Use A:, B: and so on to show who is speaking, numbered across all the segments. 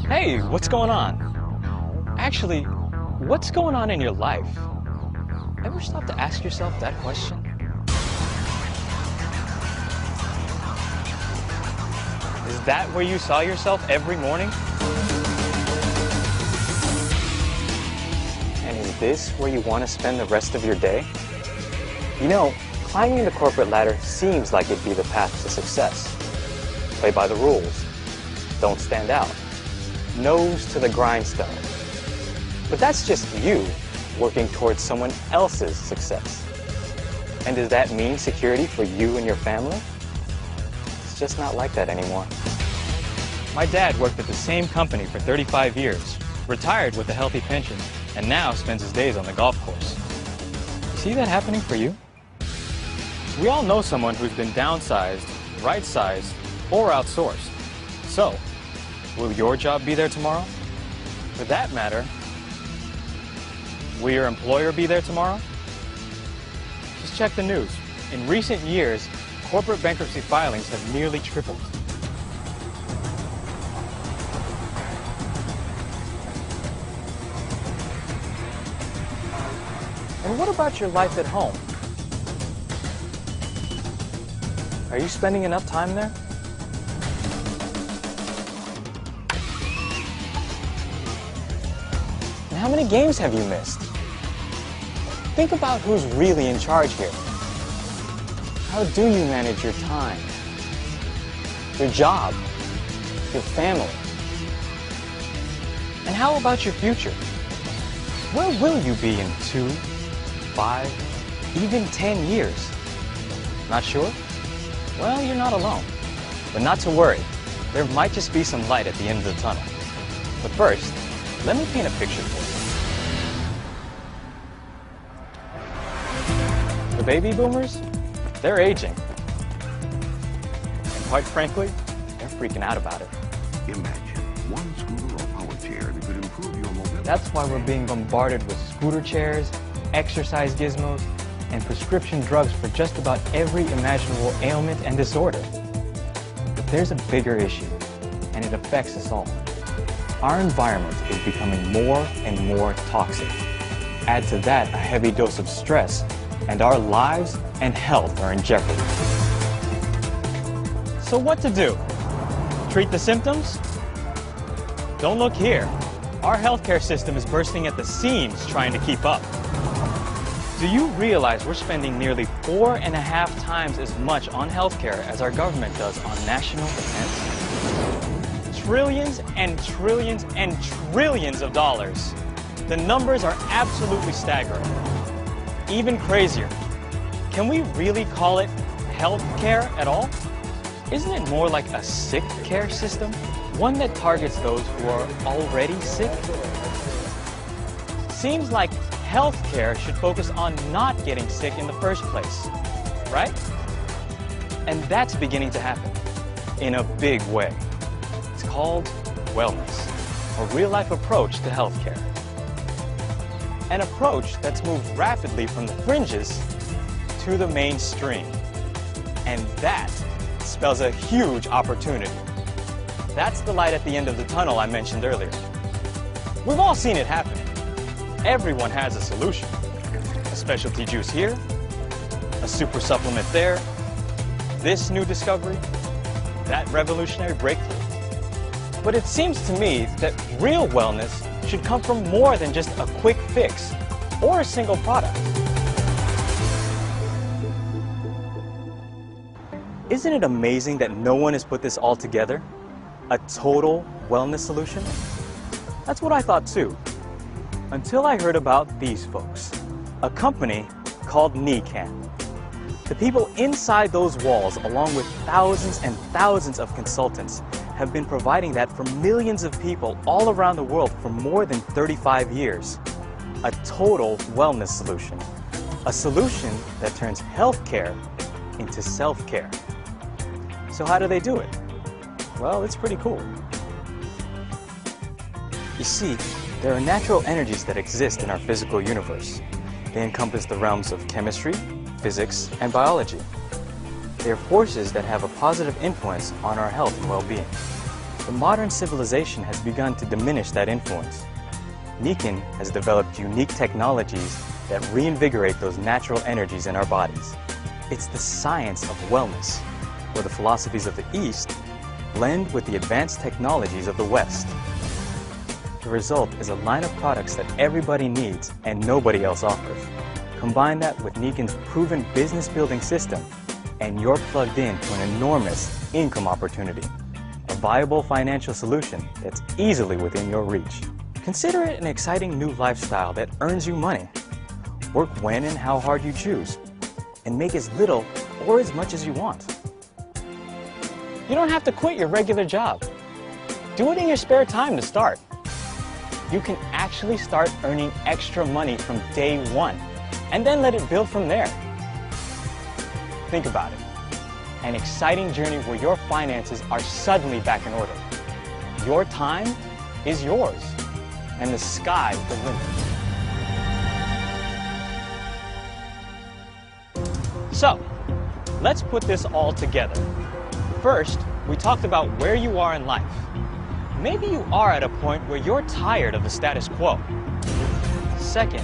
A: Hey, what's going on? Actually, what's going on in your life? Ever stop to ask yourself that question? Is that where you saw yourself every morning? And is this where you want to spend the rest of your day? You know, climbing the corporate ladder seems like it'd be the path to success. Play by the rules. Don't stand out. Nose to the grindstone. But that's just you working towards someone else's success. And does that mean security for you and your family? It's just not like that anymore. My dad worked at the same company for 35 years, retired with a healthy pension, and now spends his days on the golf course. See that happening for you? We all know someone who's been downsized, right-sized, or outsourced. So, will your job be there tomorrow? For that matter, will your employer be there tomorrow? Just check the news. In recent years, corporate bankruptcy filings have nearly tripled. And what about your life at home? Are you spending enough time there? And how many games have you missed? Think about who's really in charge here. How do you manage your time, your job, your family? And how about your future? Where will you be in 2, 5, even 10 years? Not sure? Well, you're not alone. But not to worry. There might just be some light at the end of the tunnel. But first, let me paint a picture for you. The baby boomers, they're aging. And quite frankly, they're freaking out about it.
B: Imagine one scooter or power chair that could improve your mobility.
A: That's why we're being bombarded with scooter chairs, exercise gizmos, and prescription drugs for just about every imaginable ailment and disorder. But there's a bigger issue, and it affects us all. Our environment is becoming more and more toxic. Add to that a heavy dose of stress, and our lives and health are in jeopardy. So what to do? Treat the symptoms? Don't look here. Our healthcare system is bursting at the seams trying to keep up. Do you realize we're spending nearly 4.5 times as much on healthcare as our government does on national defense? Trillions and trillions and trillions of dollars. The numbers are absolutely staggering. Even crazier. Can we really call it healthcare at all? Isn't it more like a sick care system? One that targets those who are already sick? Seems like healthcare should focus on not getting sick in the first place, right? And that's beginning to happen in a big way. It's called wellness, a real-life approach to healthcare. An approach that's moved rapidly from the fringes to the mainstream. And that spells a huge opportunity. That's the light at the end of the tunnel I mentioned earlier. We've all seen it happen. Everyone has a solution. A specialty juice here, a super supplement there, this new discovery, that revolutionary breakthrough. But it seems to me that real wellness should come from more than just a quick fix or a single product. Isn't it amazing that no one has put this all together? A total wellness solution? That's what I thought too. Until I heard about these folks, a company called NECAN. The people inside those walls, along with thousands and thousands of consultants, have been providing that for millions of people all around the world for more than 35 years. A total wellness solution. A solution that turns healthcare into self-care. So how do they do it? Well, it's pretty cool. You see, there are natural energies that exist in our physical universe. They encompass the realms of chemistry, physics, and biology. They are forces that have a positive influence on our health and well-being. The modern civilization has begun to diminish that influence. Nikken has developed unique technologies that reinvigorate those natural energies in our bodies. It's the science of wellness, where the philosophies of the East blend with the advanced technologies of the West. The result is a line of products that everybody needs and nobody else offers. Combine that with Nikken's proven business-building system, and you're plugged in to an enormous income opportunity, a viable financial solution that's easily within your reach. Consider it an exciting new lifestyle that earns you money. Work when and how hard you choose, and make as little or as much as you want. You don't have to quit your regular job. Do it in your spare time to start. You can actually start earning extra money from day one, and then let it build from there. Think about it. An exciting journey where your finances are suddenly back in order. Your time is yours, and the sky's the limit. So, let's put this all together. First, we talked about where you are in life. Maybe you are at a point where you're tired of the status quo. Second,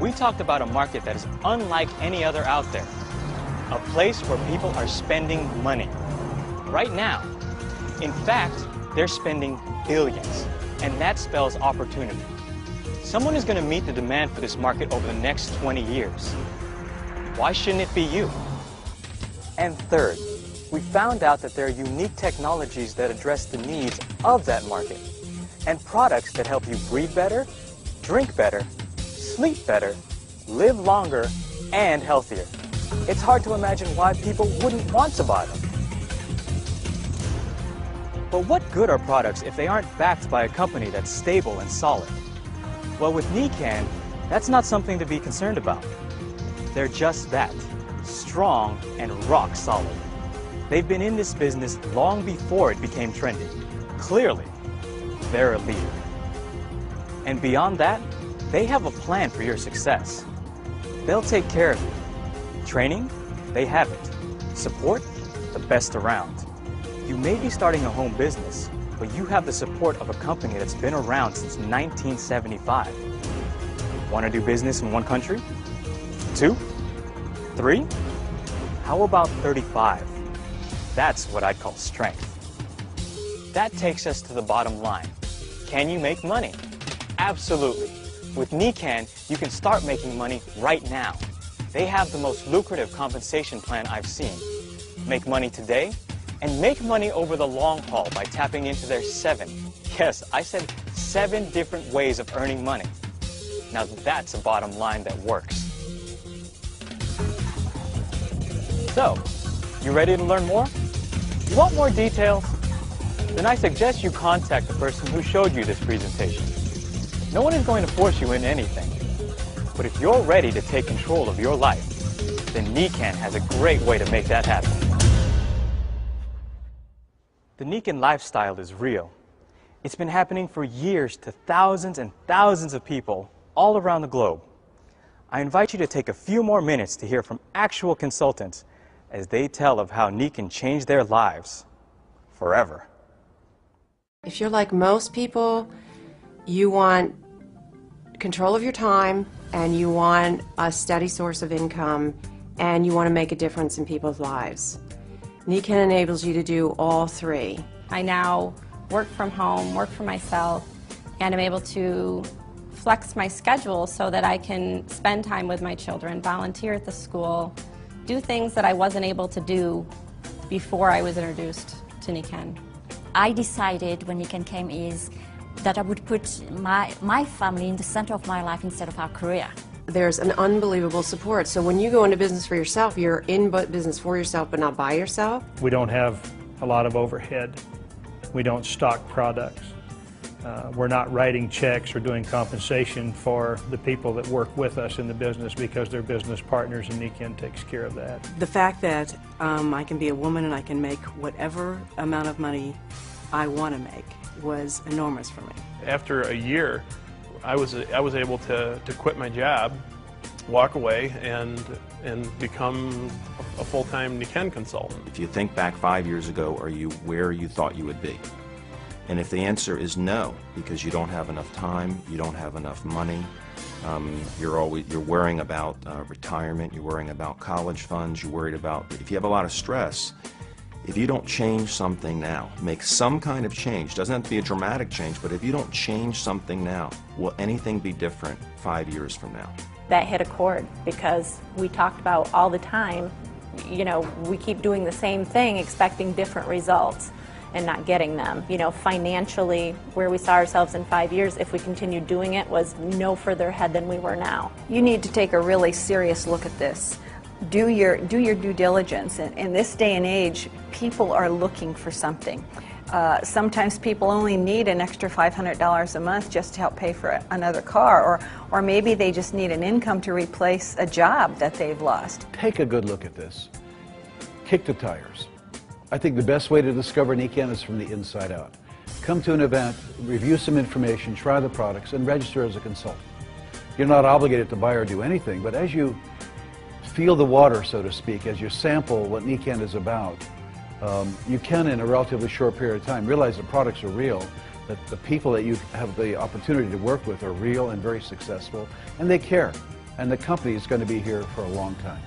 A: we talked about a market that is unlike any other out there. A place where people are spending money. Right now. In fact, they're spending billions, and that spells opportunity. Someone is going to meet the demand for this market over the next 20 years. Why shouldn't it be you? And third, we found out that there are unique technologies that address the needs of that market, and products that help you breathe better, drink better, sleep better, live longer, and healthier. It's hard to imagine why people wouldn't want to buy them. But what good are products if they aren't backed by a company that's stable and solid? Well, with Nikken, that's not something to be concerned about. They're just that, strong and rock solid. They've been in this business long before it became trendy. Clearly, they're a leader. And beyond that, they have a plan for your success. They'll take care of you. Training? They have it. Support? The best around. You may be starting a home business, but you have the support of a company that's been around since 1975. Want to do business in one country? 2? 3? How about 35? That's what I'd call strength. That takes us to the bottom line. Can you make money? Absolutely. With Nikken, you can start making money right now. They have the most lucrative compensation plan I've seen. Make money today, and make money over the long haul by tapping into their 7, yes, I said 7 different ways of earning money. Now that's a bottom line that works. So, you ready to learn more? You want more details? Then I suggest you contact the person who showed you this presentation. No one is going to force you into anything. But if you're ready to take control of your life, then Nikken has a great way to make that happen. The Nikken lifestyle is real. It's been happening for years to thousands and thousands of people all around the globe. I invite you to take a few more minutes to hear from actual consultants as they tell of how Nikken changed their lives forever.
C: If you're like most people, you want control of your time, and you want a steady source of income, and you want to make a difference in people's lives. Nikken enables you to do all 3.
D: I now work from home, work for myself, and I'm able to flex my schedule so that I can spend time with my children, volunteer at the school, do things that I wasn't able to do before I was introduced to Nikken.
E: I decided when Nikken came is that I would put my family in the center of my life instead of our career.
C: There's an unbelievable support. So when you go into business for yourself, you're in business for yourself but not by yourself.
F: We don't have a lot of overhead. We don't stock products. We're not writing checks or doing compensation for the people that work with us in the business because they're business partners, and Nikken takes care of that.
G: The fact that I can be a woman and I can make whatever amount of money I want to make was enormous for me.
H: After a year, I was able to quit my job, walk away, and become a full-time Nikken consultant.
I: If you think back 5 years ago, are you where you thought you would be? And if the answer is no, because you don't have enough time, you don't have enough money, you're worrying about retirement, you're worrying about college funds, you're worried about, if you have a lot of stress, if you don't change something now, make some kind of change, doesn't have to be a dramatic change, but if you don't change something now, will anything be different 5 years from now?
J: That hit a chord because we talked about all the time, you know, we keep doing the same thing expecting different results and not getting them. You know, financially, where we saw ourselves in 5 years, if we continued doing it, was no further ahead than we were now.
K: You need to take a really serious look at this. Do your due diligence. In this day and age, people are looking for something. Sometimes people only need an extra $500 a month just to help pay for another car, or maybe they just need an income to replace a job that they've lost.
L: Take a good look at this. Kick the tires. I think the best way to discover NECAN is from the inside out. Come to an event, review some information, try the products, and register as a consultant. You're not obligated to buy or do anything, but as you feel the water, so to speak, as you sample what NECAN is about, you can, in a relatively short period of time, realize the products are real, that the people that you have the opportunity to work with are real and very successful, and they care. And the company is going to be here for a long time.